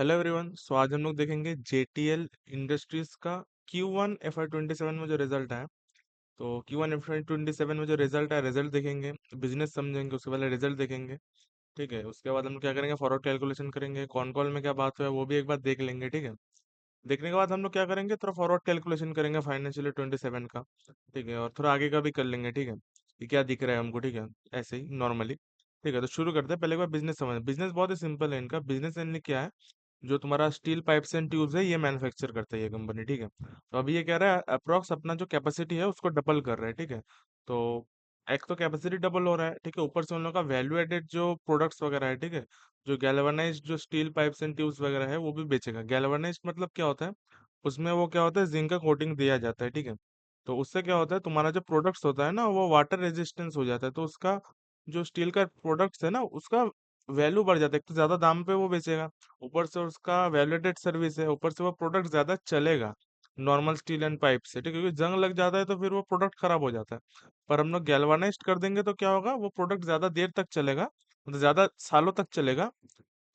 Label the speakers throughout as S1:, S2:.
S1: Hello everyone. सो आज हम लोग देखेंगे JTL इंडस्ट्रीज का Q1 FY 27 में जो रिजल्ट है। तो Q1 FY 27 में जो रिजल्ट है, रिजल्ट देखेंगे, बिजनेस समझेंगे, उसके पहले रिजल्ट देखेंगे। ठीक है, उसके बाद हम क्या करेंगे, फॉरवर्ड कैलकुलेशन करेंगे, कौन कॉल में क्या बात हुआ है वो भी एक बार देख लेंगे। ठीक है, देखने के बाद हम लोग क्या करेंगे, थोड़ा फॉरवर्ड कैलकुलेशन करेंगे फाइनेंशियल 27 का। ठीक है, और थोड़ा आगे का भी कर लेंगे। ठीक है, कि क्या दिख रहा है हमको। ठीक है, ऐसे ही नॉर्मली। ठीक है, तो शुरू करते हैं। पहले एक बार बिजनेस समझ। बिजनेस बहुत ही सिंपल है इनका। बिजनेस इनने क्या है, जो तुम्हारा स्टील पाइप्स एंड ट्यूब्स है ये मैन्युफैक्चर करता है ये कंपनी। ठीक है, तो अभी ये कह रहा है अप्रोक्स अपना जो कैपेसिटी है उसको डबल कर रहा है। ठीक है, तो एक तो कैपेसिटी डबल हो रहा है। ठीक है, ऊपर से उन लोगों का वैल्यू एडेड जो प्रोडक्ट्स वगैरह है, ठीक है, जो गैल्वेनाइज्ड जो स्टील पाइप्स एंड ट्यूब्स वगैरह है वो भी बेचेगा। गैल्वेनाइज्ड मतलब क्या होता है, उसमें वो क्या होता है, जिंक का कोटिंग दिया जाता है। ठीक है, तो उससे क्या होता है, तुम्हारा जो प्रोडक्ट्स होता है ना वो वाटर रेजिस्टेंस हो जाता है। तो उसका जो स्टील का प्रोडक्ट्स है ना उसका वैल्यू बढ़ जाता है। एक तो ज्यादा दाम पे वो बेचेगा, ऊपर से उसका वैलिडेटेड सर्विस है, ऊपर से वो प्रोडक्ट ज्यादा चलेगा नॉर्मल स्टील एंड पाइप से। ठीक है, क्योंकि जंग लग जाता है तो फिर वो प्रोडक्ट खराब हो जाता है। पर हम लोग गैल्वानाइज्ड कर देंगे तो क्या होगा, वो प्रोडक्ट ज्यादा देर तक चलेगा, मतलब ज्यादा सालों तक चलेगा।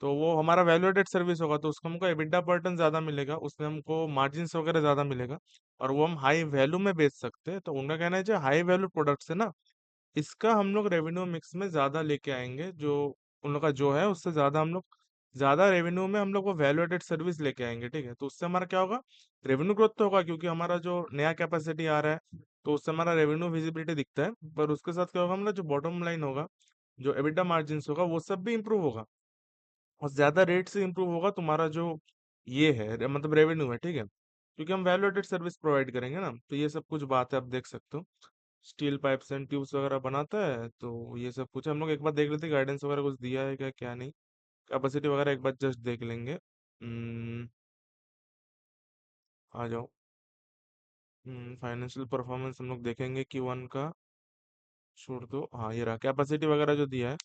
S1: तो वो हमारा वैल्यू एडेड सर्विस होगा, तो उसको हमको एबिटा पर टन ज्यादा मिलेगा, उसमें हमको मार्जिन वगैरह ज्यादा मिलेगा, और वो हम हाई वैल्यू में बेच सकते हैं। तो उनका कहना है जो हाई वैल्यू प्रोडक्ट्स है ना, इसका हम लोग रेवेन्यू मिक्स में ज्यादा लेके आएंगे। जो उन लोग का जो है उससे ज्यादा हम लोग ज्यादा रेवेन्यू में हम लोग वो वैल्यू एडेड सर्विस लेके आएंगे। ठीक है, तो उससे हमारा क्या होगा, रेवेन्यू ग्रोथ तो होगा क्योंकि हमारा जो नया कैपेसिटी आ रहा है, तो उससे हमारा रेवेन्यू विजिबिलिटी दिखता है। पर उसके साथ क्या होगा, हमारा जो बॉटम लाइन होगा, जो एबिटा मार्जिन होगा, वो सब भी इंप्रूव होगा, और ज्यादा रेट से इंप्रूव होगा तुम्हारा जो ये है मतलब रेवेन्यू है। ठीक है, क्योंकि हम वैल्यू एडेड सर्विस प्रोवाइड करेंगे ना। तो ये सब कुछ बात है, आप देख सकते हो। स्टील पाइप्स एंड ट्यूब्स वगैरह बनाता है, तो ये सब कुछ हम लोग एक बार देख लेते हैं, गाइडेंस वगैरह कुछ दिया है क्या क्या नहीं, कैपेसिटी वगैरह एक बार जस्ट देख लेंगे। आ जाओ। फाइनेंशियल परफॉर्मेंस हम लोग देखेंगे कि वन का। छोड़ दो, हाँ ये रहा कैपेसिटी वगैरह जो दिया है।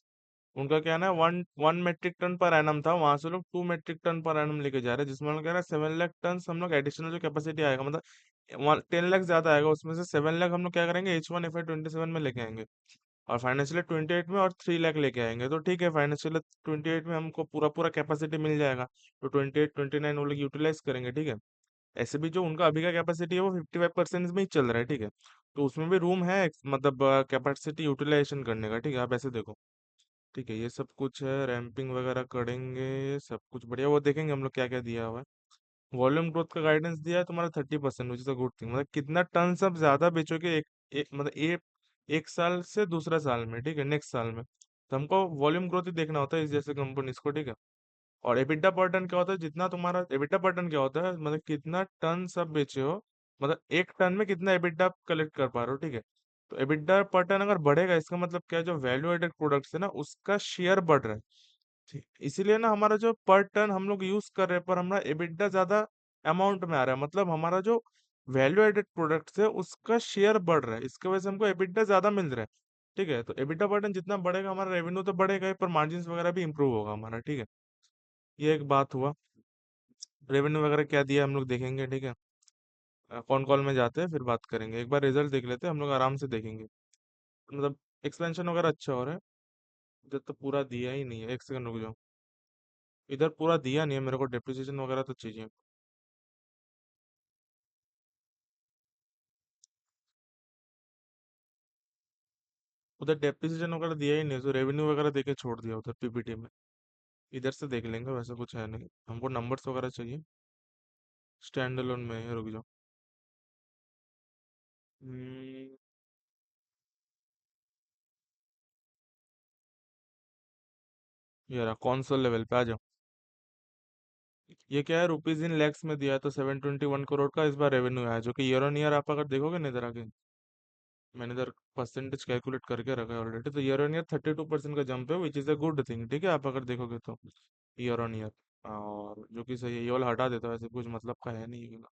S1: उनका क्या है ना, वन वन मेट्रिक टन पर एनम था, वहां से लोग 2 मेट्रिक टन पर एनम लेके जा रहे हैं, जिसमें उन्होंने कह रहा है 7 लाख टन हम लोग एडिशनल जो कैपेसिटी आएगा, मतलब 10 लाख ज्यादा आएगा, उसमें से 7 लाख हम लोग क्या करेंगे H1 FY 27 में लेके आएंगे, और फाइनेंशियल 28 में और 3 लाख लेके आएंगे। तो ठीक है, फाइनेंशियल 28 में हमको पूरा पूरा कैपेसिटी मिल जाएगा, तो 28 29 वो लोग यूटिलाइज करेंगे। ठीक है, ऐसे भी जो उनका अभी का कैपेसिटी है वो 55% में ही चल रहा है। ठीक है, तो उसमें भी रूम है मतलब कैपेसिटी यूटिलाइजेशन करने का। ठीक है, आप ऐसे देखो। ठीक है, ये सब कुछ है, रैंपिंग वगैरह करेंगे, सब कुछ बढ़िया। वो देखेंगे हम लोग क्या क्या दिया हुआ है। वॉल्यूम ग्रोथ का गाइडेंस दिया है तुम्हारा 30%, विच इज अ गुड थिंग। मतलब कितना टन सब ज्यादा बेचोगे एक मतलब एक साल से दूसरा साल में। ठीक है, नेक्स्ट साल में। तो हमको वॉल्यूम ग्रोथ ही देखना होता है इस जैसे कंपनीज को। ठीक है, और एबिटा पर टन क्या होता है, जितना तुम्हारा एबिटा पर टन क्या होता है, मतलब कितना टन सब बेचे हो, मतलब एक टन में कितना एबिटा कलेक्ट कर पा रहे हो। ठीक है, तो एबिटा पर टन अगर बढ़ेगा, इसका मतलब क्या है, जो वैल्यू एडेड प्रोडक्ट्स है ना उसका शेयर बढ़ रहा है। ठीक, इसीलिए ना हमारा जो पर टन हम लोग यूज कर रहे हैं, पर हमारा एबिटा ज्यादा अमाउंट में आ रहा है, मतलब हमारा जो वैल्यू एडेड प्रोडक्ट्स है उसका शेयर बढ़ रहा है, इसके वजह से हमको एबिटा ज्यादा मिल रहा है। ठीक है, तो एबिटा पर टन जितना बढ़ेगा हमारा रेवेन्यू तो बढ़ेगा ही, पर मार्जिन वगैरह भी इंप्रूव होगा हमारा। ठीक है, ये एक बात हुआ। रेवेन्यू वगैरह क्या दिया हम लोग देखेंगे। ठीक है, कौन कॉल में जाते हैं फिर बात करेंगे, एक बार रिजल्ट देख लेते हैं हम लोग, आराम से देखेंगे। मतलब एक्सपेंशन वगैरह अच्छा हो रहा है। इधर तो पूरा दिया ही नहीं है, एक सेकंड रुक जाओ। इधर पूरा दिया नहीं है मेरे को, डेप्रिसिएशन वगैरह तो चाहिए। उधर डेप्रिसिएशन वगैरह दिया ही नहीं, तो रेवेन्यू वगैरह देके छोड़ दिया उधर PPT में। इधर से देख लेंगे, वैसा कुछ है नहीं, हमको नंबर्स वगैरह चाहिए। स्टैंड अलोन में है, रुक जाओ। हम्म, ये रहा कौन लेवल पे, आ जाओ। ये क्या है, रुपीज इन लैक्स में दिया है, तो 721 करोड़ का इस बार रेवेन्यू है, जो कि ईयर ऑन ईयर आप अगर देखोगे ना इधर आगे, मैंने इधर परसेंटेज कैलकुलेट करके रखा है ऑलरेडी, तो ईयर ऑन ईयर 32% का जंप है, which is a good thing. ठीक है, आप अगर देखोगे तो ईयर ऑन ईयर, और जो कि सही है, ये वाला हटा देता है, ऐसे कुछ मतलब का है नहीं ये वाला।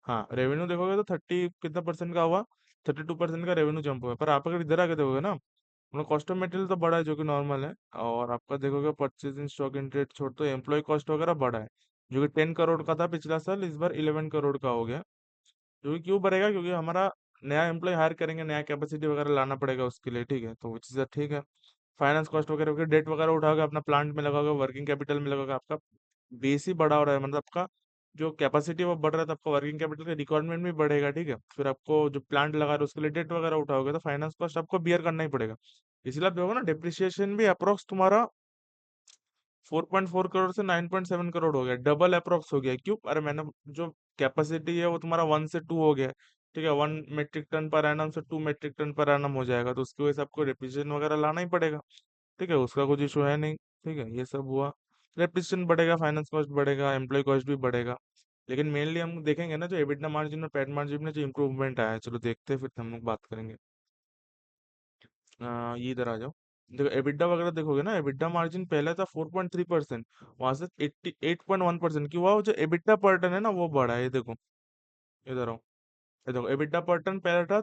S1: हाँ, रेवेन्यू देखोगे तो 30 कितना परसेंट का हुआ, 32% का रेवेन्यू जंप हुआ है। पर आप अगर इधर आके देखोगे ना, अपना कॉस्ट ऑफ मटेरियल तो बढ़ा है जो कि नॉर्मल है, और आपका देखोगे purchase in stock in trade छोड़ तो एम्प्लॉय कॉस्ट वगैरह बढ़ा है, जो कि 10 करोड़ का था पिछला साल, इस बार 11 करोड़ का हो गया। क्योंकि क्यों बढ़ेगा, क्योंकि हमारा नया एम्प्लॉय हायर करेंगे, नया कैपेसिटी वगैरह लाना पड़ेगा उसके लिए। ठीक है, तो वो चीज़ ठीक है। फाइनेंस कॉस्ट वगैरह, डेट वगैरह उठाओगे, अपना प्लांट में लगाओगे, वर्किंग कैपिटल में लगाओगे, आपका बेस ही बड़ा हो रहा है, मतलब आपका जो कैपेसिटी वो बढ़ रहा है, तो आपका वर्किंग कैपिटल का रिक्वायरमेंट भी बढ़ेगा, ठीक है। फिर आपको जो प्लांट लगा रहे हो उसके लिए डेट वगैरह उठाओगे, तो फाइनेंस कॉस्ट आपको बियर करना ही पड़ेगा। इसलिए आप देखो ना, डिप्रिसिएशन भी अप्रोक्स तुम्हारा 4.4 करोड़ से 9.7 करोड़ हो गया, डबल अप्रोक्स हो गया। क्यों? अरे मैंने जो कैपेसिटी है वो तुम्हारा 1 से 2 हो गया है, ठीक है। 1 मेट्रिक टन पर एनम से 2 मेट्रिक टन पर एनम हो जाएगा, तो उसकी वजह से आपको डिप्रिसिएशन वगैरह लाना ही पड़ेगा, ठीक है। उसका कुछ इशू है नहीं, ठीक है। ये सब हुआ, डेप्रिसिएशन बढ़ेगा, फाइनेंस कॉस्ट बढ़ेगा, एम्प्लॉय कॉस्ट भी बढ़ेगा। लेकिन मेनली हम देखेंगे ना, जो एबिटडा मार्जिन और पैट मार्जिन में जो इम्प्रूवमेंट आया है, चलो देखते हैं, फिर हम लोग बात करेंगे। ये इधर आ जाओ। देखो एबिटडा वगैरह देखोगे ना, एबिटडा मार्जिन पहले था 4.3%, वहां से 88.1% की हुआ। वो जो एबिटडा पर टन है ना, वो बढ़ा है, ये देखो, इधर आओ। ये देखो, एबिटडा पर टन पहले था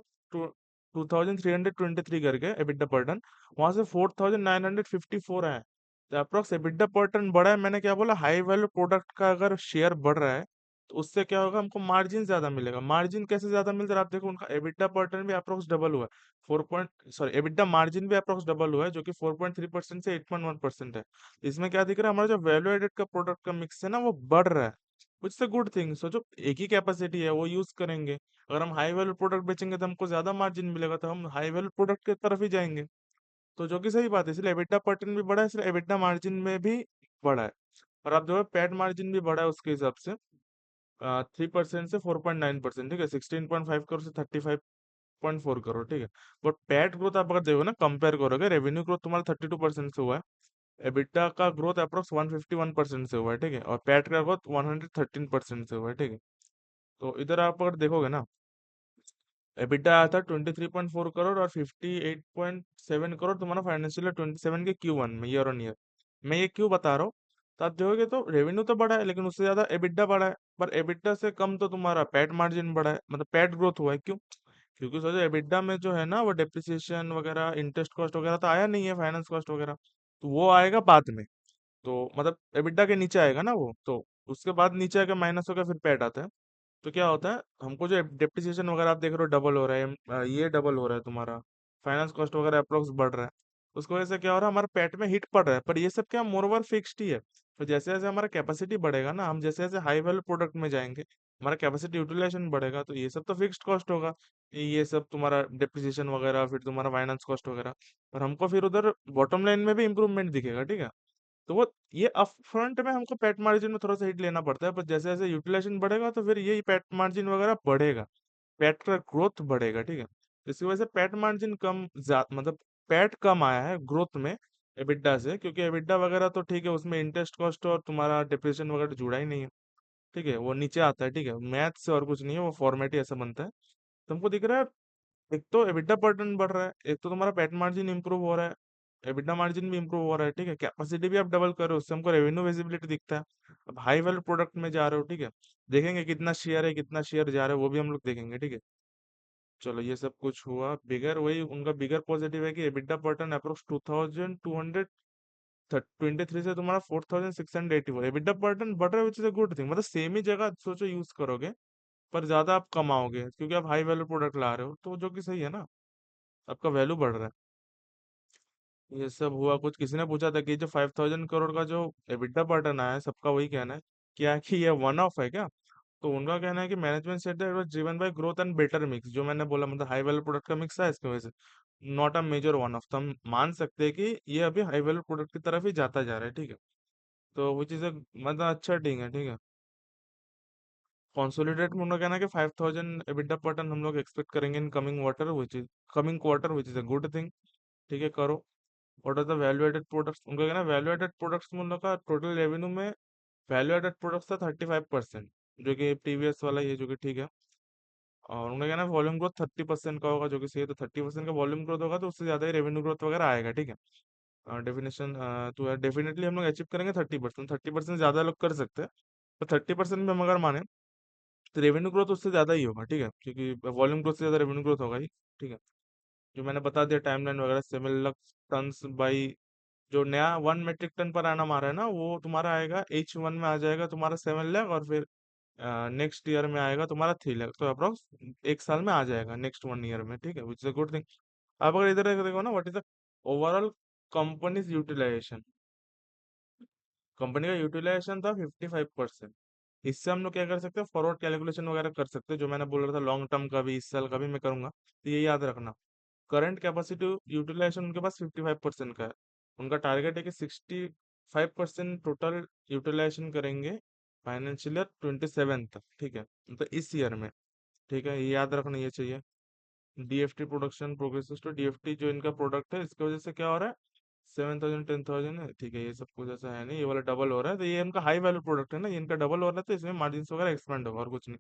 S1: 2323 करके एबिटडा पर टन, वहां से 4954 है। तो अप्रोक्स एबिटडा पर टन बढ़ा है। मैंने क्या बोला, हाई वैल्यू प्रोडक्ट का अगर शेयर बढ़ रहा है, तो उससे क्या होगा, हमको मार्जिन ज्यादा मिलेगा। मार्जिन कैसे ज्यादा मिल रहा है, आप देखो, उनका एबिटडा पर टन भी अप्रोक्स डबल हुआ है। 4 पॉइंट सॉरी एबिटडा मार्जिन भी अप्रोक्स डबल हुआ है, जो कि 4.3% से 8.1% है। इसमें क्या दिख रहा है, हमारा जो वैल्यू एडेड का प्रोडक्ट का मिक्स है ना, वो बढ़ रहा है, which is a good thing. सोचो, एक ही कैपेसिटी है, वो यूज करेंगे। अगर हम हाई वैल्यू प्रोडक्ट बेचेंगे तो हमको ज्यादा मार्जिन मिलेगा, तो हम हाई वैल्यू प्रोडक्ट की तरफ ही जाएंगे। तो जो कि सही बात है, इसलिए एबिटा पैटर्न भी बढ़ा है, इसलिए एबिटा मार्जिन में भी बढ़ा है। और आप जो है पैट मार्जिन भी बढ़ा है उसके हिसाब से, 3% से 4.9%, ठीक है। 16.5 करोड़ से 35.4 करोड़, ठीक है। बट पैट ग्रोथ आप अगर देखो ना, कंपेयर करोगे, रेवेन्यू ग्रोथ तुम्हारा 32% से हुआ है, एबिटा का ग्रोथ अप्रोक्स 151% से हुआ है, ठीक है। और पैट का ग्रोथ 113% से हुआ है, ठीक है। तो इधर आप अगर देखोगे ना, एबिटा आया था 23.4 करोड़, और 58.7 करोड़ तुम्हारा फाइनेंशियल ईयर 27 के Q1 में, ईयर ऑन ईयर। मैं ये क्यों बता रहा हूँ, तो आप देखोगे तो रेवेन्यू तो बढ़ा है, लेकिन उससे ज्यादा एबिटा बढ़ा है। पर एबिटा से कम तो तुम्हारा पैट मार्जिन बढ़ा है, मतलब पैट ग्रोथ हुआ है। क्यों? क्योंकि सोचो, एबिटा में जो है ना, वो डेप्रिसिएशन वगैरह, इंटरेस्ट कॉस्ट वगैरह तो आया नहीं है, फाइनेंस कॉस्ट वगैरह, तो वो आएगा बाद में। तो मतलब एबिटा के नीचे आएगा ना वो, तो उसके बाद नीचे आके माइनस होकर फिर पैट आता है। तो क्या होता है, हमको जो डेप्रिसिएशन वगैरह आप देख रहे हो डबल हो रहा है, ये डबल हो रहा है तुम्हारा, फाइनेंस कॉस्ट वगैरह अप्रोक्स बढ़ रहा है। उसकी वजह से क्या हो रहा है, हमारे पेट में हिट पड़ रहा है। पर ये सब क्या मोर ओवर फिक्स्ड ही है। तो जैसे जैसे हमारा कैपेसिटी बढ़ेगा ना, हम जैसे जैसे हाई वैल्यू प्रोडक्ट में जाएंगे, हमारा कैपेसिटी यूटिलाइजेशन बढ़ेगा, तो ये सब तो फिक्स्ड कॉस्ट होगा। ये सब तुम्हारा डेप्रिसिएशन वगैरह, फिर तुम्हारा फाइनेंस कॉस्ट वगैरह, और हमको फिर उधर बॉटम लाइन में भी इंप्रूवमेंट दिखेगा, ठीक है। तो वो ये अप फ्रंट में हमको पैट मार्जिन में थोड़ा सा हिट लेना पड़ता है, पर जैसे जैसे यूटिलाइजेशन बढ़ेगा, तो फिर यही पैट मार्जिन वगैरह बढ़ेगा, पैट का ग्रोथ बढ़ेगा, ठीक है। इसकी वजह से पैट मार्जिन मतलब पैट कम आया है ग्रोथ में एबिडा से, क्योंकि एबिडा वगैरह तो ठीक है, उसमें इंटरेस्ट कॉस्ट और तुम्हारा डिप्रेशन वगैरह जुड़ा ही नहीं है, ठीक है। वो नीचे आता है, ठीक है, मैथ से और कुछ नहीं है, वो फॉर्मेट ही ऐसा बनता है। तुमको दिख रहा है, एक तो एबिटा पैटर्न बढ़ रहा है, एक तो तुम्हारा पैट मार्जिन इंप्रूव हो रहा है, एबिटा मार्जिन भी इंप्रूव हो रहा है, ठीक है। कैपेसिटी भी आप डबल कर रहे हो, उससे हमको रेवेन्यू विजिबिलिटी दिखता है। अब हाई वैल्यू प्रोडक्ट में जा रहे हो, ठीक है। देखेंगे कितना शेयर है, कितना शेयर जा रहा है, वो भी हम लोग देखेंगे, ठीक है। चलो, ये सब कुछ हुआ। बिगर वही उनका बिगर पॉजिटिव है कि एबिटा पैटर्न अप्रोक्स 2223 से तुम्हारा 4684 एबिटा पैटर्न बढ़ रहा है, which is a good thing. मतलब सेम ही जगह सोचो यूज करोगे, पर ज्यादा आप कमाओगे, क्योंकि आप हाई वैल्यू प्रोडक्ट ला रहे हो, तो जो कि सही है ना, आपका वैल्यू बढ़ रहा है। ये सब हुआ। कुछ किसी ने पूछा था कि जो 5000 करोड़ का जो एबिटा पैटर्न आया है, सबका वही कहना है क्या कि ये वन ऑफ है क्या। तो उनका कहना है कि management said that was driven by growth and better mix, जो मैंने बोला, मतलब हाई वैल्यू प्रोडक्ट का मिक्स है इसकी वजह से, not a major one off. तो हम मान सकते हैं कि ये अभी हाई वैल्यू प्रोडक्ट की तरफ ही जाता जा रहा है, ठीक है। तो वो चीज़ मतलब अच्छा ठीक है, ठीक है। कंसोलिडेट में उन्होंने कहना है कि 5000 एबिटा पैटर्न हम लोग एक्सपेक्ट करेंगे in coming quarter, which is a good thing, ठीक है। करो। What are the value added products, उनका कहना है वैल्यू एडेड प्रोडक्ट्स में उन लोग का टोटल रेवेन्यू में वैल्यू एडेड प्रोडक्ट्स था 35%, जो कि प्रीवियस वाला ही है, जो कि ठीक है। और उन्होंने कहना है वॉल्यूम ग्रोथ 30% का होगा, जो कि सही है। तो 30% का वॉल्यूम ग्रोथ होगा, तो उससे ज्यादा ही रेवेन्यू ग्रोथ वगैरह आएगा, ठीक है। डेफिनेशन तो डेफिनेटली हम लोग अचीव करेंगे 30%। 30% ज्यादा लोग कर सकते हैं, तो 30% में हम अगर माने, तो रेवेन्यू ग्रोथ उससे ज्यादा ही होगा, ठीक है, क्योंकि वॉल्यूम ग्रोथ से ज्यादा रेवेन्यू ग्रोथ होगा ही, ठीक है। जो मैंने बता दिया टाइमलाइन वगैरह, 7 लाख टन्स बाई, जो नया 1 मेट्रिक टन पर आना आ रहा है ना, वो तुम्हारा आएगा H1 में आ जाएगा तुम्हारा 7 लाख, और फिर नेक्स्ट ईयर में आएगा तुम्हारा 3 लाख। तो अप्रोक्स एक साल में आ जाएगा, नेक्स्ट 1 ईयर में, ठीक है, which is a good thing. आप अगर इधर देखो ना, what is the overall company's utilisation, company का यूटिलाइजेशन था 55%। इससे हम लोग क्या कर सकते हैं, फॉरवर्ड कैलकुलेशन वगैरह कर सकते हैं, जो मैंने बोल रहा था लॉन्ग टर्म का भी, इस साल का भी मैं करूंगा, तो ये याद रखना। करंट कैपेसिटी यूटिलाइजेशन उनके पास 55% का है। उनका टारगेट है कि 65% टोटल यूटिलाइजेशन करेंगे फाइनेंशियल ईयर 27 तक, ठीक है, मतलब इस ईयर में। ठीक है, ये याद रखना, ये चाहिए। DFT production progressive to DFT जो इनका प्रोडक्ट है, इसकी वजह से क्या हो रहा है, 7,000 10,000 है, ठीक है, ये सब कुछ ऐसा है नहीं, ये वाला डबल हो रहा है, तो ये इनका हाई वैल्यू प्रोडक्ट है ना, ये इनका डबल हो रहा है, तो इसमें मार्जिन वगैरह एक्सपेंड होगा और कुछ नहीं।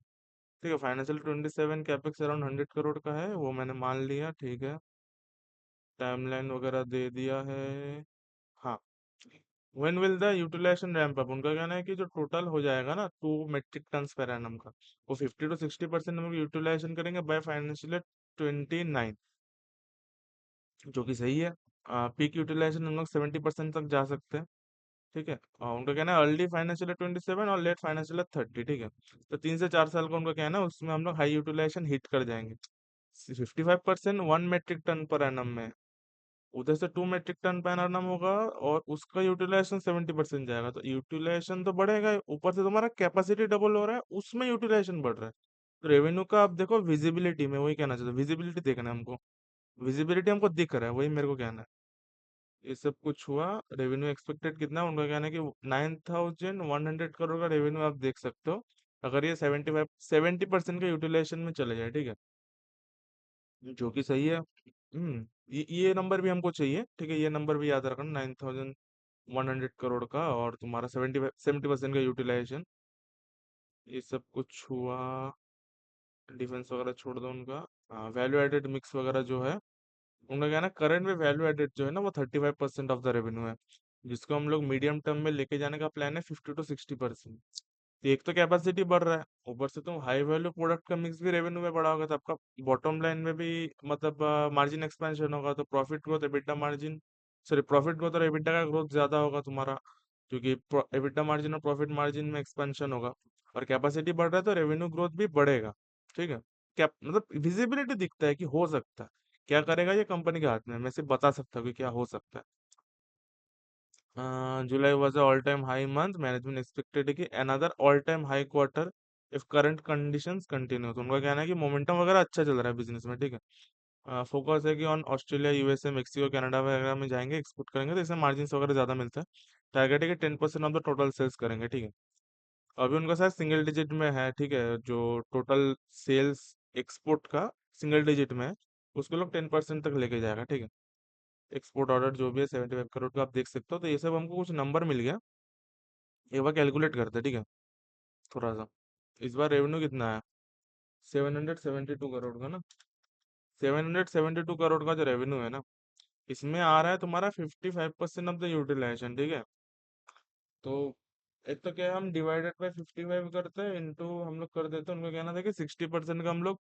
S1: ठीक है, फाइनेंशियल 27 कैपेक्स अराउंड 100 करोड़ का है, वो मैंने मान लिया, ठीक है। टाइमलाइन वगैरह दे दिया है। हाँ, when will the utilisation ramp up, उनका कहना है कि जो टोटल हो जाएगा ना 2 मेट्रिक टन पर एनम का, वो 50 to 60% हम लोग यूटिलाइजेशन करेंगे बाय फाइनेंशियल 29, जो कि सही है। पीक यूटिलाइजेशन हम लोग 70% तक जा सकते हैं। ठीक है, उनका कहना है अर्ली फाइनेंशियल 27 और लेट फाइनेंशियल 30, ठीक है। तो 3 से 4 साल का उनका कहना है, उसमें हम लोग हाई यूटिलाइजेशन हिट कर जाएंगे। 55% 1 मेट्रिक टन पर एनम में, उधर से 2 मेट्रिक टन पर एनम होगा, और उसका यूटिलाइजेशन 70% जाएगा, तो यूटिलाइजेशन तो बढ़ेगा, ऊपर से तुम्हारा कैपेसिटी डबल हो रहा है, उसमें यूटिलाइजेशन बढ़ रहा है। तो रेवेन्यू का आप देखो, विजिबिलिटी में वही कहना चाहता हूँ, विजिबिलिटी देखना है हमको, विजिबिलिटी हमको दिख रहा है, वही मेरे को कहना है। ये सब कुछ हुआ। रेवेन्यू एक्सपेक्टेड कितना है? उनका कहना है कि 9,100 करोड़ का रेवेन्यू आप देख सकते हो, अगर ये 70% का यूटिलाइजेशन में चले जाए, ठीक है, जो कि सही है। ये नंबर भी हमको चाहिए, ठीक है, ये नंबर भी याद रखना, 9,100 करोड़ का, और तुम्हारा 70% का यूटिलाइजेशन। ये सब कुछ हुआ। डिफेंस वगैरह छोड़ दो उनका। वैल्यू एडेड मिक्स वगैरह जो है, उनका क्या है ना, करंट में वैल्यू एडेड जो है ना, वो 35% ऑफ द रेवेन्यू है, जिसको हम लोग मीडियम टर्म में लेके जाने का प्लान है 50 to 60%। एक तो कैपेसिटी बढ़ रहा है, ऊपर से तुम हाई वैल्यू प्रोडक्ट का मिक्स भी रेवेन्यू में बढ़ा होगा, तो आपका बॉटम लाइन में भी मतलब मार्जिन एक्सपेंशन होगा, तो profit growth EBITDA margin, sorry profit growth और एबिटा का ग्रोथ ज्यादा होगा तुम्हारा, क्योंकि एबिटा मार्जिन और प्रॉफिट मार्जिन में एक्सपेंशन होगा, और कैपेसिटी बढ़ रहा है तो रेवेन्यू ग्रोथ भी बढ़ेगा। ठीक है, क्या मतलब विजिबिलिटी दिखता है कि हो सकता है। क्या करेगा ये कंपनी के हाथ में है, मैं सिर्फ बता सकता हूँ कि क्या हो सकता है। July was all time high month, management expected कि another all time high quarter if current conditions continue, तो उनका कहना है कि मोमेंटम वगैरह अच्छा चल रहा है बिजनेस में, ठीक है। फोकस है कि on Australia USA Mexico Canada वगैरह में जाएंगे, एक्सपोर्ट करेंगे, तो इसमें मार्जिन वगैरह ज्यादा मिलता है। टारगेट है कि 10% ऑफ द टोटल सेल्स करेंगे, ठीक है। अभी उनका शायद सिंगल डिजिट में है, ठीक है, जो टोटल सेल्स एक्सपोर्ट का सिंगल डिजिट में है, उसको लोग 10% तक लेके जाएगा, ठीक है। एक्सपोर्ट ऑर्डर जो भी है 75 करोड़ का, आप देख सकते हो, तो ये सब हमको कुछ नंबर मिल गया। एक बार कैलकुलेट करते हैं, ठीक है, थोड़ा सा। इस बार रेवेन्यू कितना है? 772 करोड़ का ना। 772 करोड़ का जो रेवेन्यू है ना, इसमें आ रहा है तुम्हारा 55% ऑफ द यूटिलाइजेशन, ठीक है। तो एक तो क्या है, हम डिवाइडेड बाय 55 करते हैं, इंटू हम लोग कर देते हैं, उनको कहना था कि 60% का हम लोग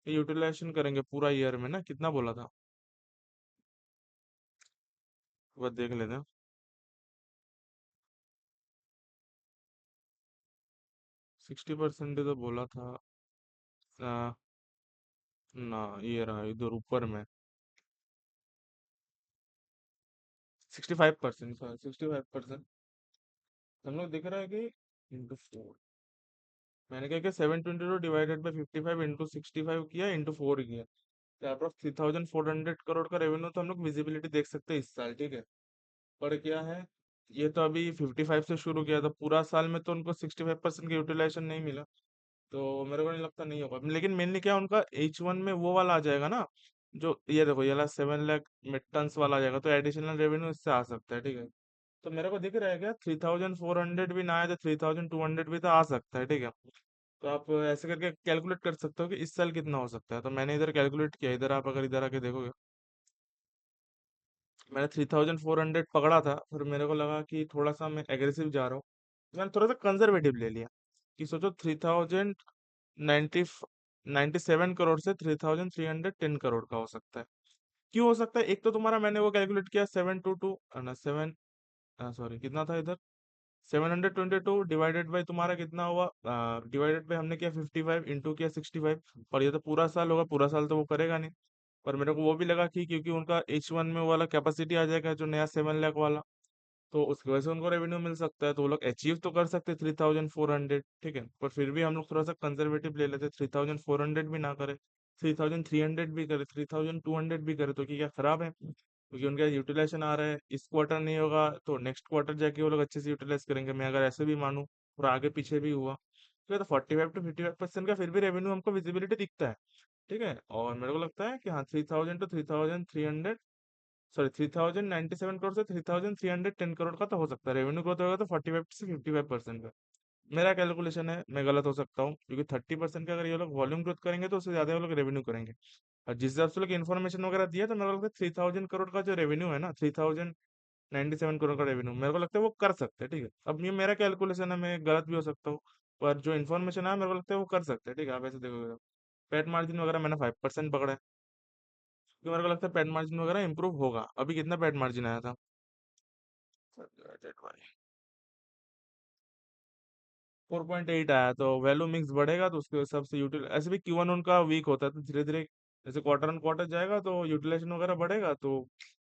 S1: यूटिलाइजेशन करेंगे पूरा ईयर में ना, कितना बोला था, वो देख लेते हैं। 60% तो बोला था। आ, ना, ये रहा इधर ऊपर में, 65%, सॉरी 65%। हम लोग दिख रहा है कि इंटू फोर, मैंने क्या किया, 722 डिवाइडेड बाई 55 इंटू 65 किया, इंटू फोर किया, तो अप्रॉक्स 3,400 करोड़ का रेवेन्यू तो हम लोग विजिबिलिटी देख सकते हैं इस साल, ठीक है। पर क्या है, ये तो अभी 55 से शुरू किया था, पूरा साल में तो उनको 65% का यूटिलाइजेशन नहीं मिला, तो मेरे को नहीं लगता नहीं होगा, लेकिन मेनली क्या उनका H1 में वो वाला आ जाएगा ना, जो ये देखो, ये वाला 7 लाख टन वाला आ जाएगा, तो एडिशनल रेवेन्यू इससे आ सकता है, ठीक है। तो मेरे को दिख रहा है क्या, 3,400 भी ना आए तो 3,200 भी तो आ सकता है, ठीक है। तो आप ऐसे करके कैलकुलेट कर सकते हो कि इस साल कितना हो सकता है, तो मैंने इधर कैलकुलेट किया, इधर आप अगर इधर आके देखोगे, मैंने 3,400 पकड़ा था, फिर मेरे को लगा कि थोड़ा सा मैं एग्रेसिव जा रहा हूँ, तो मैंने थोड़ा सा कंजर्वेटिव ले लिया, कि सोचो 3,097 करोड़ से 3,310 करोड़ का हो सकता है। क्यों हो सकता है? एक तो तुम्हारा मैंने वो कैलकुलेट किया 722 ना, सेवन, सॉरी कितना था इधर, 722 डिवाइडेड बाई तुम्हारा कितना हुआ, डिवाइडेड बाई हमने किया 55 इंटू किया 65, और ये तो पूरा साल होगा, पूरा साल तो वो करेगा नहीं। पर मेरे को वो भी लगा कि क्योंकि उनका H1 में वो वाला कैपेसिटी आ जाएगा, जो नया 7 लाख वाला, तो उसकी वजह से उनको रेवेन्यू मिल सकता है, तो वो लोग अचीव तो कर सकते 3,400, ठीक है, पर फिर भी हम लोग थोड़ा सा कंजर्वेटिव ले लेते, 3,400 भी ना करे, 3,300 भी करे, 3,200 भी करे, तो क्या खराब है? क्योंकि उनका यूटिलाइजेशन आ रहा है, इस क्वार्टर नहीं होगा तो नेक्स्ट क्वार्टर जाके वो लोग अच्छे से यूटिलाइज करेंगे, मैं अगर ऐसे भी मानूं और आगे पीछे भी हुआ, तो 45 to 55% का फिर भी रेवेन्यू हमको विजिबिलिटी दिखता है, ठीक है। और मेरे को लगता है कि हाँ, 3,000 to 3,300, सॉरी 3,097 करोड़ से 3,310 करोड़ का तो हो सकता है, रेवेन्यू ग्रोथ होगा तो 45 से 55% का। मेरा कैलकुलेशन है, मैं गलत हो सकता हूँ, क्योंकि 30% का अगर ये लोग वॉल्यूम ग्रोथ करेंगे तो उससे ज्यादा वो लोग रेवेन्यू करेंगे। और जिस हिसाब से लोग इन्फॉर्मेशन वगैरह दिया, तो मेरे को लगता है 3,000 करोड़ का जो रेवेन्यू है ना, 3,097 करोड़ का रेवेन्यू, मेरे को लगता है वो कर सकते हैं, ठीक है। अब ये मेरा कैलकुलेशन है, मैं गलत भी हो सकता हूँ, पर जो इन्फॉर्मेशन है मेरे को लगता है वो कर सकते हैं, ठीक है। आप ऐसे देखोगे तो पेट मार्जिन वगैरह मैंने 5% पकड़ा है, क्योंकि मेरे को लगता है पेट मार्जिन वगैरह इंप्रूव होगा। अभी कितना पेट मार्जिन आया था? 4.8 आया, तो वैल्यू मिक्स बढ़ेगा तो उसके हिसाब से यूटिल, ऐसे भी Q1 उनका वीक होता है, तो धीरे धीरे जैसे क्वार्टर ऑन क्वार्टर जाएगा तो यूटिलाइजेशन वगैरह बढ़ेगा, तो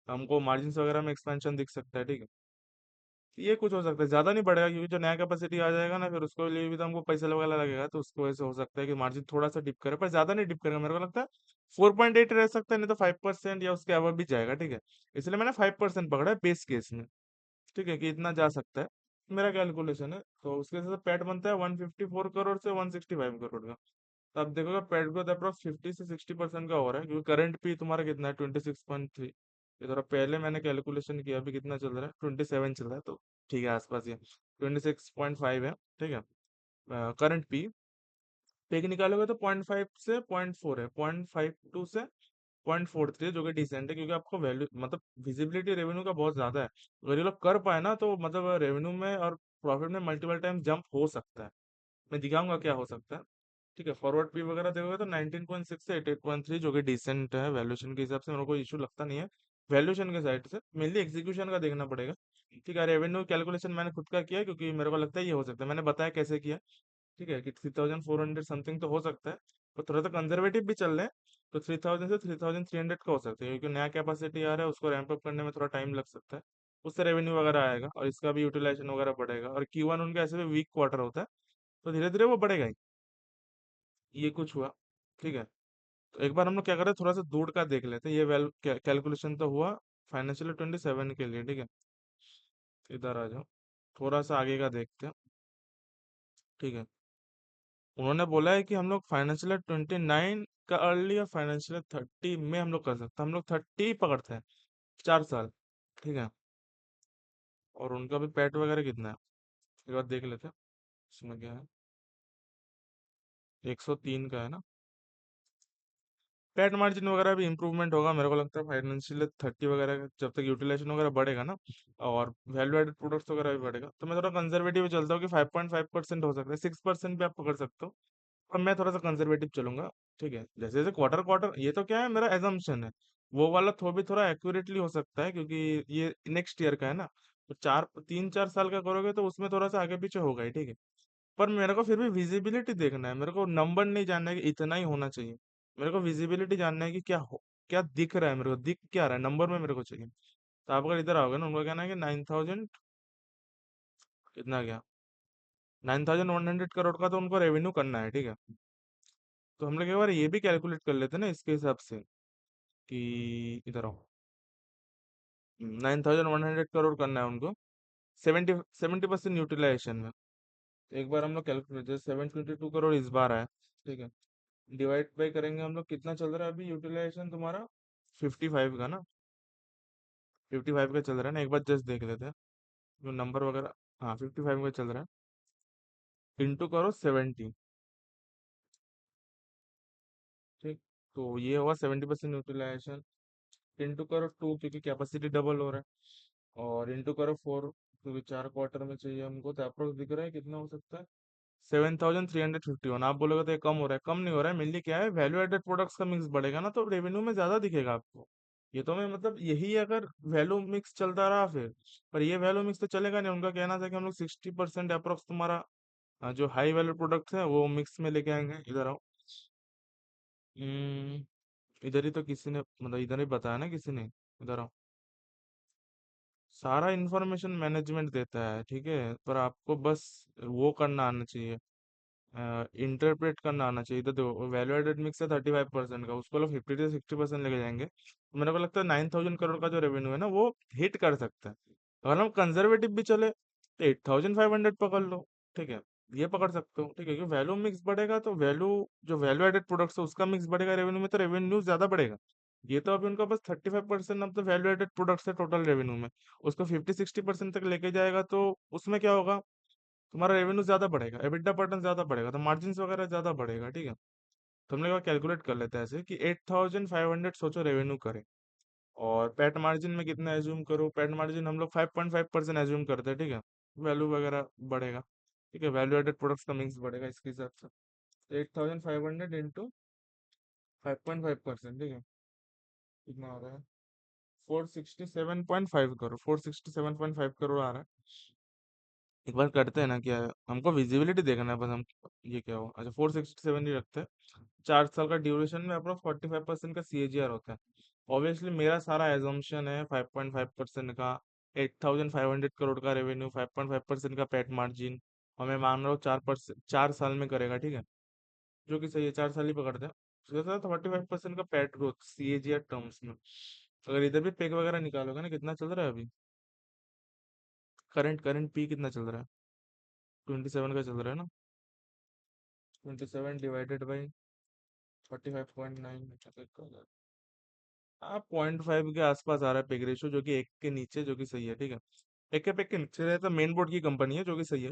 S1: हमको मार्जिन वगैरह में एक्सपेंशन दिख सकता है, ठीक है। ये कुछ हो सकता है, ज्यादा नहीं बढ़ेगा, क्योंकि जो नया कैपेसिटी आ जाएगा ना, फिर उसको लिए भी तो हमको पैसा वगैरह लगेगा, तो उसकी वजह से हो सकता है कि मार्जिन थोड़ा सा डिप करे, पर ज्यादा नहीं डिप करेगा, मेरे को लगता है 4.8 रह सकता है, नहीं तो 5% या उसके अबव भी जाएगा, ठीक है। इसलिए मैंने 5% पकड़ा है बेस केस में, ठीक है, कि इतना जा सकता है, मेरा कैलकुलेशन है। तो उसके हिसाब से पैट बनता है 154 करोड़ से 165 करोड़ का। तो आप देखोगे पैट ग्रोथ अप्रॉक्स 50 से 60% का हो रहा है, क्योंकि करंट भी तुम्हारा कितना है, 26.3। ये थोड़ा पहले मैंने कैलकुलेशन किया, अभी कितना चल रहा है, 27 चल रहा है, तो ठीक है आसपास ये 26.5 है, ठीक है। करंट पी पे निकालोगे तो 0.5 से 0.4 है, 0.52 से 0.43, जो कि डिसेंट है, क्योंकि आपको वैल्यू मतलब विजिबिलिटी रेवेन्यू का बहुत ज्यादा है। अगर ये लोग कर पाए ना, तो मतलब रेवेन्यू में और प्रॉफिट में मल्टीपल टाइम जंप हो सकता है। मैं दिखाऊंगा क्या हो सकता है, ठीक है। फॉरवर्ड पी वगैरह देखोगे तो 19.6 से 88.3, जो कि डिसेंट है वैल्यूएशन के हिसाब से, मेरे को इशू लगता नहीं है वैल्यूएशन के साइड से, मेनली एग्जीक्यूशन का देखना पड़ेगा, ठीक है। रेवेन्यू कैलकुलेशन मैंने खुद का किया है, क्योंकि मेरे को लगता है ये हो सकता है, मैंने बताया कैसे किया, ठीक है, कि 3,400 समथिंग तो हो सकता है, और थोड़ा सा कंजर्वेटिव भी चल रहे हैं, तो 3,000 से 3,300 का हो सकता है, क्योंकि नया कैपेसिटी आ रहा है, उसको रैंप अप करने में थोड़ा टाइम लग सकता है, उससे रेवेन्यू वगैरह आएगा और इसका भी यूटिलाइजेशन वगैरह बढ़ेगा, और Q1 उनका ऐसे भी वीक क्वार्टर होता है, तो धीरे धीरे वो बढ़ेगा ही। ये कुछ हुआ, ठीक है। तो एक बार हम लोग क्या करें, थोड़ा सा दूर का देख लेते हैं, ये वैल कैलकुलेशन तो हुआ फाइनेंशियल 27 के लिए, ठीक है। इधर आ जाओ, थोड़ा सा आगे का देखते हैं, ठीक है। उन्होंने बोला है कि हम लोग फाइनेंशियल 29 का अर्ली और फाइनेंशियल 30 में हम लोग कर सकते हैं, हम लोग 30 पकड़ते हैं, 4 साल, ठीक है। और उनका भी पैट वगैरह कितना है, एक बार देख लेते हैं, इसमें क्या है, 103 का है ना। पैट मार्जिन वगैरह भी इंप्रूवमेंट होगा, मेरे को लगता है फाइनेंशियल 30 वगैरह का, जब तक यूटिलाइजेशन वगैरह बढ़ेगा ना, और वैल्यू एडेड प्रोडक्ट्स वगैरह भी बढ़ेगा, तो मैं थोड़ा कंजर्वेटिव चलता हूँ कि 5.5% हो सकता है, 6% भी आप पकड़ सकते हो, और मैं थोड़ा सा कंजर्वेटिव चलूंगा, ठीक है। जैसे जैसे क्वार्टर क्वार्टर, ये तो क्या है, मेरा एजम्पशन है, वो वाला थोड़ा भी थोड़ा एक्यूरेटली हो सकता है, क्योंकि ये नेक्स्ट ईयर का है ना, तो 3-4 साल का करोगे तो उसमें थोड़ा सा आगे पीछे होगा ही, ठीक है। पर मेरे को फिर भी विजिबिलिटी देखना है, मेरे को नंबर नहीं जानना है कि इतना ही होना चाहिए, मेरे को विजिबिलिटी जानना है कि क्या दिख रहा है, मेरे को दिख क्या रहा है, नंबर में मेरे को चाहिए। तो आप अगर इधर आओगे ना, उनका कहना है कि 9,000, कितना गया, 9,100 करोड़ का तो उनको रेवेन्यू करना है, ठीक है। तो हम लोग एक बार ये भी कैलकुलेट कर लेते हैं ना इसके हिसाब से, कि इधर आओ, 9,100 करोड़ करना है उनको, 70% यूटिलाइजेशन में। तो एक बार हम लोग कैलकुलेट, जैसे 722 करोड़ इस बार आया, ठीक है, डिवाइड बाई करेंगे हम लोग, कितना चल रहा है अभी यूटिलाइजेशन तुम्हारा, 55 का ना, 55 का चल रहा है ना, एक बार जस्ट देख लेते हैं जो नंबर वगैरह। हाँ, 55 का चल रहा है, इंटू करो 70, ठीक। तो ये हुआ 70% यूटिलाइजेशन, इंटू करो 2, क्योंकि कैपेसिटी डबल हो रहा है, और इंटू करो 4, क्योंकि 4 क्वार्टर में चाहिए हमको, तो अप्रोक्स दिख रहा है कितना हो सकता है, 7,351। आप बोलोगे तो ये कम हो रहा है, कम नहीं हो रहा है, मेनली क्या है, वैल्यू एडेड प्रोडक्ट्स का मिक्स बढ़ेगा ना, तो रेवेन्यू में ज्यादा दिखेगा आपको। ये तो मैं मतलब यही अगर वैल्यू मिक्स चलता रहा फिर, पर ये वैल्यू मिक्स तो चलेगा नहीं, उनका कहना था कि हम लोग 60% अप्रोक्स तुम्हारा जो हाई वैल्यू प्रोडक्ट्स है वो मिक्स में लेके आएंगे। इधर आओ, हम्म, इधर ही तो किसी ने मतलब इधर ही बताया ना किसी ने, इधर आओ, सारा इंफॉर्मेशन मैनेजमेंट देता है, ठीक है, पर आपको बस वो करना आना चाहिए, इंटरप्रेट करना आना चाहिए। तो देखो वैल्यू एडेड मिक्स है 35% का, उसको लोग 50 से 60% लेके जाएंगे, तो मेरे को लगता है 9,000 करोड़ का जो रेवेन्यू है ना वो हिट कर सकता है। अगर हम कंजर्वेटिव भी चले तो 8,500 पकड़ लो, ठीक है, ये पकड़ सकते हो, ठीक है, क्योंकि वैल्यू मिक्स बढ़ेगा तो वैल्यू, जो वैल्यू एडेड प्रोडक्ट्स है उसका मिक्स बढ़ेगा रेवेन्यू में, तो रेवेन्यू ज्यादा बढ़ेगा। ये तो अभी उनका बस 35% of the value added products है टोटल रेवेन्यू में, उसको 50-60% तक लेके जाएगा तो उसमें क्या होगा, तुम्हारा रेवेन्यू ज्यादा बढ़ेगा, एबिटा पैटर्न ज्यादा बढ़ेगा, तो मार्जिन वगैरह ज्यादा बढ़ेगा, ठीक है। तो हमने कहा कैलकुलेट कर लेते हैं ऐसे कि 8,500 सोचो रेवेन्यू करें, और पैट मार्जिन में कितना एज्यूम करो, पैट मार्जिन हम लोग 5.5% एज्यूम करते हैं, ठीक है। वैल्यू वगैरह बढ़ेगा, ठीक है, वैल्यू एडेड प्रोडक्ट्स का मिक्स बढ़ेगा इसके हिसाब से। 8,500 इंटू 5.5%, ठीक है, कितना आ रहा है, 467.5 करोड़, 467.5 करोड़ आ रहा है। एक बार करते हैं ना, क्या है हमको विजिबिलिटी देखना है बस, हम ये क्या हो, अच्छा 467 ही रखते हैं। 4 साल का ड्यूरेशन में अपना 45% का CAGR होता है। ऑब्वियसली मेरा सारा एजम्पशन है 5.5% का, 8,500 करोड़ का रेवेन्यू, 5.5% का पैट मार्जिन, और मैं मान रहा हूँ 4%, 4 साल में करेगा, ठीक है, जो कि सही है, 4 साल ही पकड़ते हैं। उसके साथ 45% का पैट ग्रोथ CAGR टर्म्स में। अगर इधर भी पेग वगैरह निकालोगे ना, कितना चल रहा है अभी, करंट करंट पी कितना चल रहा है, 27 का चल रहा है ना, 27 डिवाइडेड बाई 45.9, हाँ 0.5 के आसपास आ रहा है पेग रेशियो, जो कि 1 के नीचे, जो कि सही है, ठीक है। 1 के नीचे रहे तो मेन बोर्ड की कंपनी है, जो कि सही है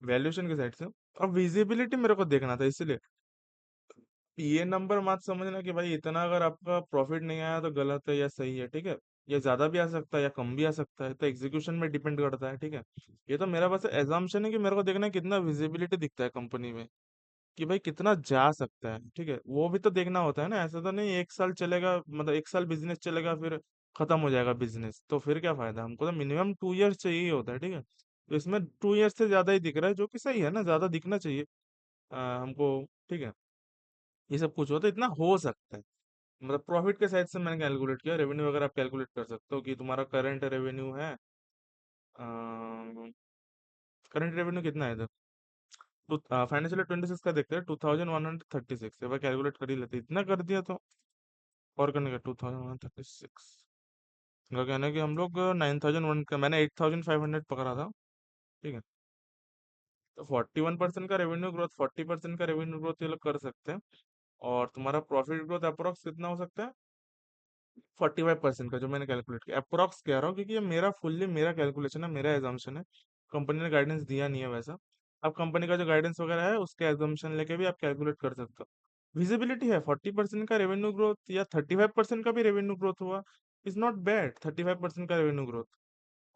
S1: वैल्यूएशन के साइड से। अब विजिबिलिटी मेरे को देखना था, इसलिए ये नंबर मत समझना कि भाई इतना अगर आपका प्रॉफिट नहीं आया तो गलत है या सही है, ठीक है। ये ज्यादा भी आ सकता है या कम भी आ सकता है, तो एग्जीक्यूशन में डिपेंड करता है, ठीक है। ये तो मेरा बस एजम्पशन है कि मेरे को देखना है कितना विजिबिलिटी दिखता है कंपनी में, कि भाई कितना जा सकता है, ठीक है, वो भी तो देखना होता है ना। ऐसा तो नहीं 1 साल चलेगा, मतलब 1 साल बिजनेस चलेगा फिर खत्म हो जाएगा बिजनेस, तो फिर क्या फायदा, हमको तो मिनिमम 2 इयर्स चाहिए ही होता है, ठीक है। तो इसमें 2 इयर्स से ज्यादा ही दिख रहा है, जो कि सही है ना, ज्यादा दिखना चाहिए हमको, ठीक है। ये सब कुछ होता है, इतना हो सकता है, मतलब प्रॉफिट के साइड से मैंने कैलकुलेट किया, रेवेन्यू वगैरह आप कैलकुलेट कर सकते हो कि तुम्हारा करंट रेवेन्यू है, करंट रेवेन्यू कितना है इधर, तो फाइनेंशियल 26 का देखते हैं, 2,136, एक बार कैलकुलेट कर ही लेते हैं। इतना कर दिया तो और करने का 2,136 का कहना है कि हम लोग 9,001 का, मैंने 8,500 पकड़ा था, ठीक है। तो 41% का रेवेन्यू ग्रोथ, 40% का रेवेन्यू ग्रोथ ये लोग कर सकते हैं, और तुम्हारा प्रॉफिट ग्रोथ अप्रोक्स कितना हो सकता है, 45% का, जो मैंने कैलकुलेट किया अप्रोक्स कह रहा हूँ, क्योंकि ये मेरा फुल्ली मेरा कैलकुलेशन है, मेरा एजम्पशन है, कंपनी ने गाइडेंस दिया नहीं है वैसा। अब कंपनी का जो गाइडेंस वगैरह है उसके एजम्पशन लेके भी आप कैलकुलेट कर सकते हो। विजिबिलिटी है 40% का रेवेन्यू ग्रोथ या 35% का भी रेवेन्यू ग्रोथ हुआ, इज नॉट बैड, 35% का रेवेन्यू ग्रोथ।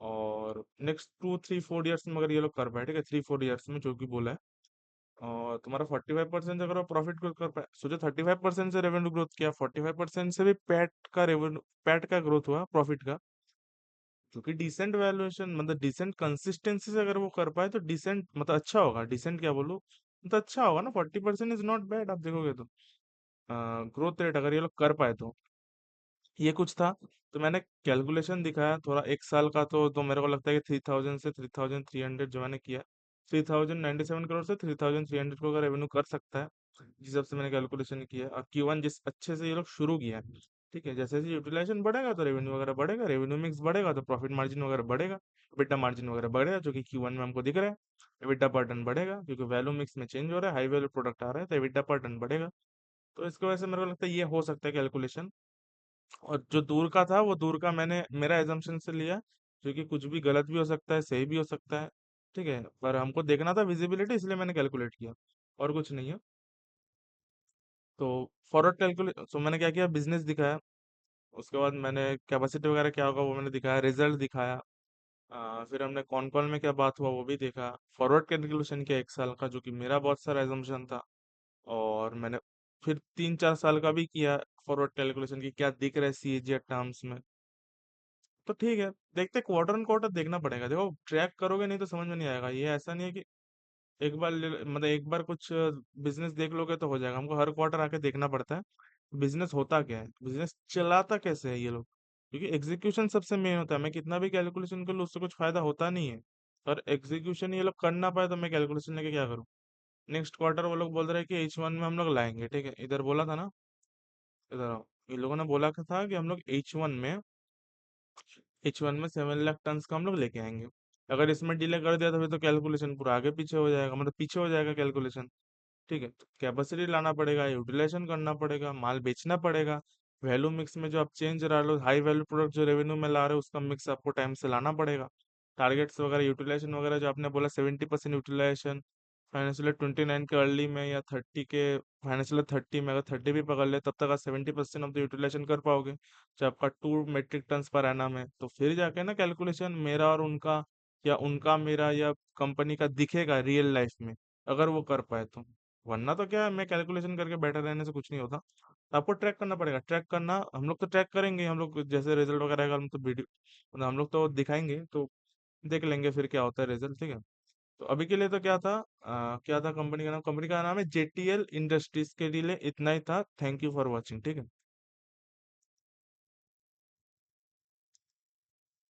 S1: और नेक्स्ट 2-3-4 ईयर्स में अगर ये लोग कर पाए, ठीक है, 3-4 ईयर्स में जो कि बोला है, और तुम्हारा 45% अगर प्रॉफिट ग्रोथ कर पाए, सोचो 35% से रेवेन्यू ग्रोथ किया, 45% से भी पैट का रेवेन्यू, पैट का ग्रोथ हुआ, प्रॉफिट का, क्योंकि डिसेंट वैल्यूएशन मतलब डिसेंट कंसिस्टेंसी से अगर वो कर पाए तो डिसेंट मतलब अच्छा होगा, डिसेंट क्या बोलूं, मतलब अच्छा होगा ना, 40% इज नॉट बैड आप देखोगे तो। ग्रोथ रेट अगर ये लोग कर पाए तो ये कुछ था। तो मैंने कैलकुलेशन दिखाया थोड़ा 1 साल का, तो मेरे को लगता है कि 3,000 से 3,300 जो मैंने किया, 3,097 करोड़ से 3,300 को अगर रेवेन्यू कर सकता है, जिस हिसाब से मैंने कैलकुलेशन किया, और Q1 जिस अच्छे से ये लोग शुरू किया है, ठीक है, जैसे जैसे यूटिलाइजेशन बढ़ेगा तो रेवेन्यू वगैरह बढ़ेगा, रेवेन्यू मिक्स बढ़ेगा तो प्रॉफिट मार्जिन वगैरह बढ़ेगा, EBITDA मार्जिन वगैरह बढ़ेगा, जो कि Q1 में हमको दिख रहा है। EBITDA पर टन बढ़ेगा क्योंकि वैल्यू मिक्स में चेंज हो रहा है, हाई वैल्यू प्रोडक्ट आ रहा है, तो EBITDA पर टन बढ़ेगा। तो इसकी वजह से मेरे को लगता है ये हो सकता है कैलकुलेशन। और जो दूर का था वो दूर का मैंने मेरा एजम्पशन से लिया, जो कि कुछ भी गलत भी हो सकता है, सही भी हो सकता है, ठीक है, पर हमको देखना था विजिबिलिटी, इसलिए मैंने कैलकुलेट किया, और कुछ नहीं है। तो फॉरवर्ड कैलकुलेट, सो मैंने क्या किया, बिजनेस दिखाया, उसके बाद मैंने कैपेसिटी वगैरह क्या होगा वो मैंने दिखाया, रिजल्ट दिखाया, फिर हमने कौन कौन में क्या बात हुआ वो भी देखा, फॉरवर्ड कैलकुलेशन किया 1 साल का, जो कि मेरा बहुत सारा एजम्पशन था। और मैंने फिर 3-4 साल का भी किया फॉरवर्ड कैलकुलेशन की क्या दिख रहा है CAGR टर्म्स में। तो ठीक है, देखते क्वार्टर ऑन क्वार्टर देखना पड़ेगा, देखो ट्रैक करोगे नहीं तो समझ में नहीं आएगा, ये ऐसा नहीं है कि एक बार मतलब एक बार कुछ बिजनेस देख लोगे तो हो जाएगा, हमको हर क्वार्टर आके देखना पड़ता है बिजनेस होता क्या है, बिजनेस चलाता कैसे है ये लोग, क्योंकि एग्जीक्यूशन सबसे मेन होता है। मैं कितना भी कैलकुलेशन कर लूँ उससे कुछ फायदा होता नहीं है। और एग्जीक्यूशन ये लोग कर ना पाए तो मैं कैलकुलेशन लेके क्या करूँ। नेक्स्ट क्वार्टर वो लोग बोल रहे हैं कि H1 में हम लोग लाएंगे, ठीक है, इधर बोला था ना, इधर आओ। ये लोगों ने बोला था कि हम लोग H1 में 7 लाख टन का हम लोग लेके आएंगे। अगर इसमें डिले कर दिया तो फिर तो कैलकुलेशन पूरा आगे पीछे हो जाएगा, मतलब पीछे हो जाएगा कैलकुलेशन। ठीक है, तो कैपेसिटी लाना पड़ेगा, यूटिलाइजेशन करना पड़ेगा, माल बेचना पड़ेगा। वैल्यू मिक्स में जो आप चेंज ला लो, हाई वैल्यू प्रोडक्ट जो रेवेन्यू में ला रहे हो उसका मिक्स आपको टाइम से लाना पड़ेगा। टारगेट्स वगैरह, यूटिलाइजेशन वगैरह जो आपने बोला 70% यूटिलाइजेशन फाइनेंशियल 29 के अर्ली में, या 30 के फाइनेंशियल 30 में, अगर 30 भी पकड़ ले तब तक आप 70% ऑफ द यूटिलाइजेशन कर पाओगे। जो आपका 2 मेट्रिक टन पर एनम है, तो फिर जाके ना कैलकुलेशन मेरा और उनका, या उनका मेरा, या कंपनी का दिखेगा रियल लाइफ में, अगर वो कर पाए तो। वरना तो क्या है, मैं कैलकुलेशन करके बैठे रहने से कुछ नहीं होता। तो आपको ट्रैक करना पड़ेगा। ट्रैक करना हम लोग तो ट्रैक करेंगे, हम लोग जैसे रिजल्ट वगैरह आएगा हम तो वीडियो, मतलब हम लोग तो दिखाएंगे, तो देख लेंगे फिर क्या होता है रिजल्ट, ठीक है। तो अभी के लिए तो क्या था, क्या था कंपनी का नाम, कंपनी का नाम है JTL इंडस्ट्रीज। के लिए इतना ही था। थैंक यू फॉर वॉचिंग, ठीक है।